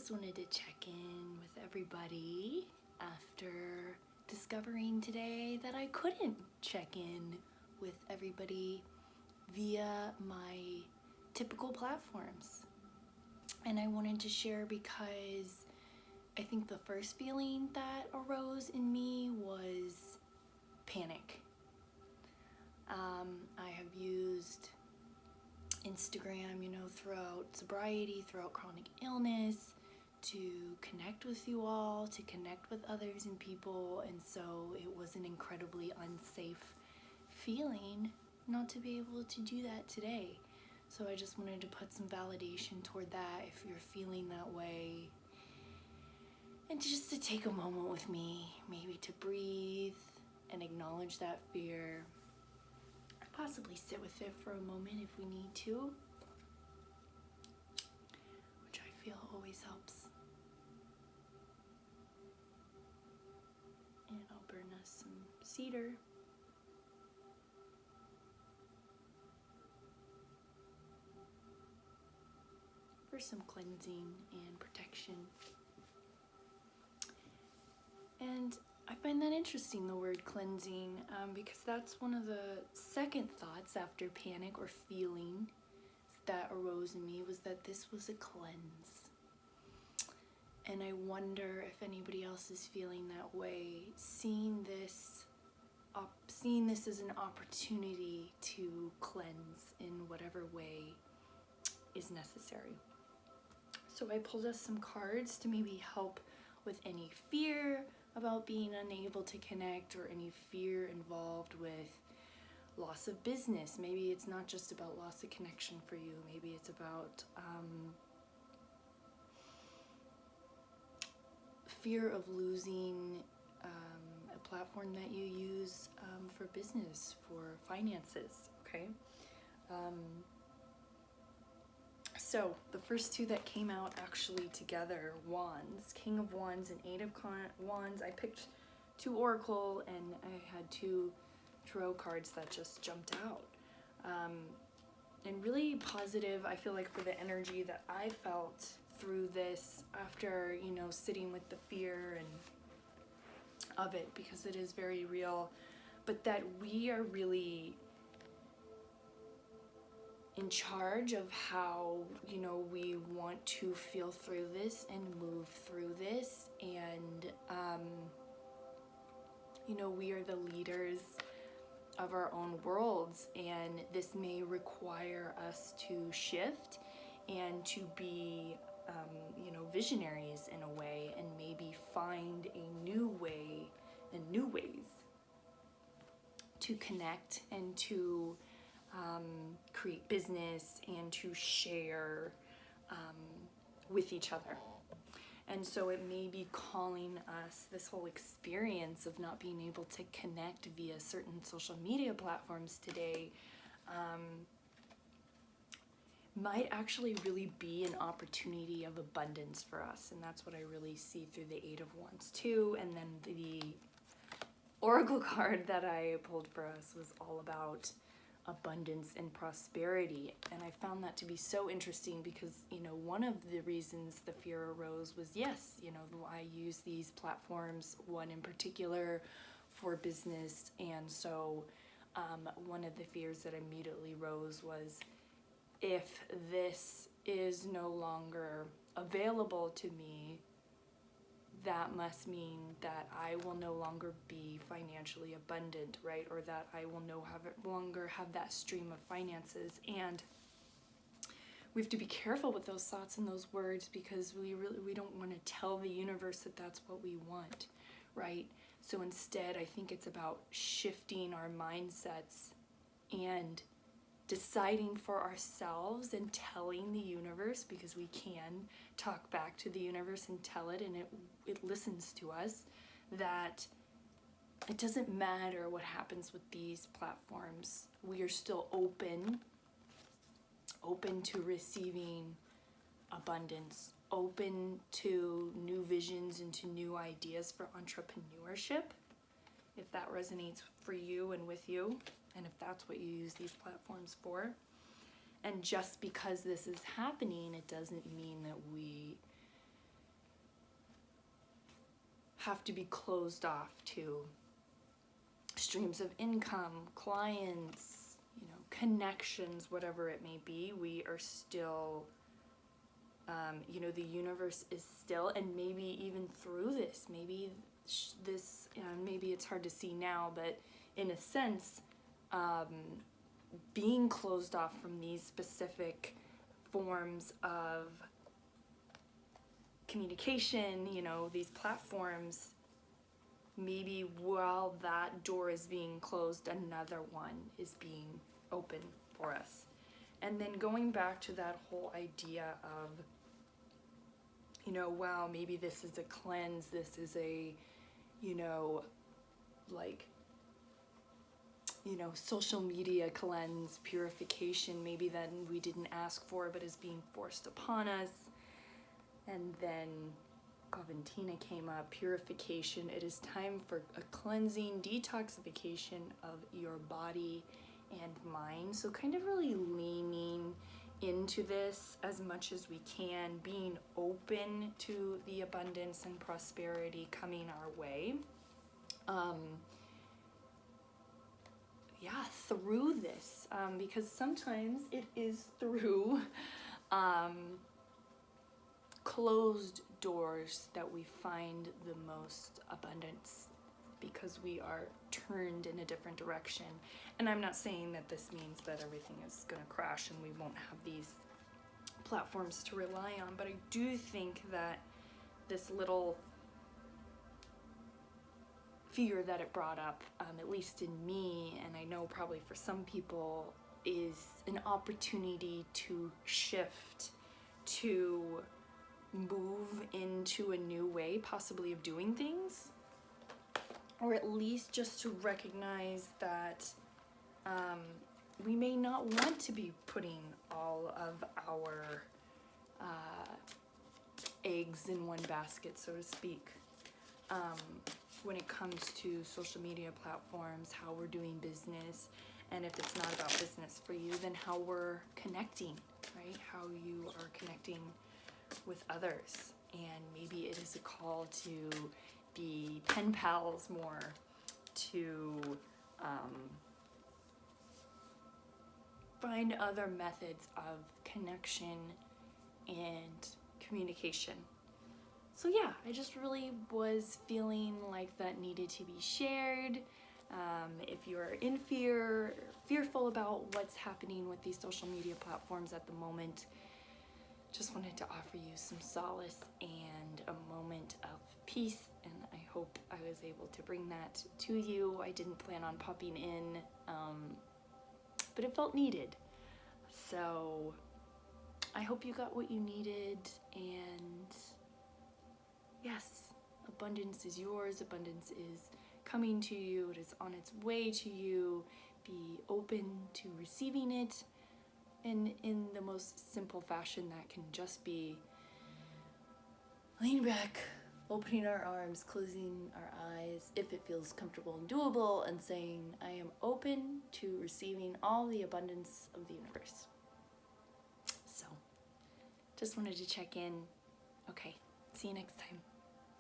just wanted to check in with everybody after discovering today that I couldn't check in with everybody via my typical platforms. And I wanted to share because I think the first feeling that arose in me was panic. I have used Instagram, throughout sobriety, throughout chronic illness, to connect with you all, to connect with others and people, and so it was an incredibly unsafe feeling not to be able to do that today. So I just wanted to put some validation toward that if you're feeling that way, and just to take a moment with me, maybe to breathe and acknowledge that fear. Possibly sit with it for a moment if we need to, which I feel always helps. And I'll burn us some cedar. For some cleansing and protection. And I find that interesting, the word cleansing, because that's one of the second thoughts after panic or feeling that arose in me, was that this was a cleanse. And I wonder if anybody else is feeling that way, seeing this as an opportunity to cleanse in whatever way is necessary. So I pulled us some cards to maybe help with any fear about being unable to connect, or any fear involved with loss of business. Maybe it's not just about loss of connection for you. Maybe it's about fear of losing a platform that you use for business, for finances, okay? So the first two that came out actually together, Wands, King of Wands and Eight of Wands. I picked two Oracle, and I had two Tarot cards that just jumped out. And really positive, I feel like, for the energy that I felt through this after, sitting with the fear and of it, because it is very real, but that we are really in charge of how, we want to feel through this and move through this. And, we are the leaders of our own worlds, and this may require us to shift and to be, visionaries in a way, and maybe find a new way and new ways to connect and to create business and to share with each other. And so it may be calling us, this whole experience of not being able to connect via certain social media platforms today, might actually really be an opportunity of abundance for us. And that's what I really see through the Eight of Wands too. And then the Oracle card that I pulled for us was all about abundance and prosperity. And I found that to be so interesting because, one of the reasons the fear arose was, yes, I use these platforms, one in particular, for business. And so one of the fears that immediately rose was, if this is no longer available to me, that must mean that I will no longer be financially abundant, right? Or that I will no longer have that stream of finances. And we have to be careful with those thoughts and those words, because we don't want to tell the universe that that's what we want, right? So instead, I think it's about shifting our mindsets and deciding for ourselves and telling the universe, because we can talk back to the universe and tell it, and it listens to us, that it doesn't matter what happens with these platforms. We are still open to receiving abundance, open to new visions and to new ideas for entrepreneurship, if that resonates for you and with you, and if that's what you use these platforms for. And just because this is happening, it doesn't mean that we have to be closed off to streams of income, clients, connections, whatever it may be. We are still, the universe is still, and maybe even through this, maybe maybe it's hard to see now, but in a sense, being closed off from these specific forms of communication, these platforms, maybe while that door is being closed, another one is being open for us. And then going back to that whole idea of, wow, maybe this is a cleanse, this is a, social media cleanse, purification, maybe then we didn't ask for but is being forced upon us. And then Coventina came up, purification. It is time for a cleansing, detoxification of your body and mind. So kind of really leaning into this as much as we can, being open to the abundance and prosperity coming our way. Through this, because sometimes it is through closed doors that we find the most abundance, because we are turned in a different direction. And I'm not saying that this means that everything is going to crash and we won't have these platforms to rely on, but I do think that this little fear that it brought up, at least in me, and I know probably for some people, is an opportunity to shift, to move into a new way, possibly, of doing things, or at least just to recognize that we may not want to be putting all of our eggs in one basket, so to speak, when it comes to social media platforms, how we're doing business, and if it's not about business for you, then how we're connecting, right? How you are connecting with others. And maybe it is a call to be pen pals more, to find other methods of connection and communication. So yeah, I just really was feeling like that needed to be shared. If you're in fearful about what's happening with these social media platforms at the moment, just wanted to offer you some solace and a moment of peace, and I hope I was able to bring that to you. I didn't plan on popping in, but it felt needed. So I hope you got what you needed, and yes, abundance is yours. Abundance is coming to you. It is on its way to you. Be open to receiving it, and in the most simple fashion that can just be leaning back, opening our arms, closing our eyes if it feels comfortable and doable, and saying, I am open to receiving all the abundance of the universe. So, just wanted to check in. Okay, see you next time.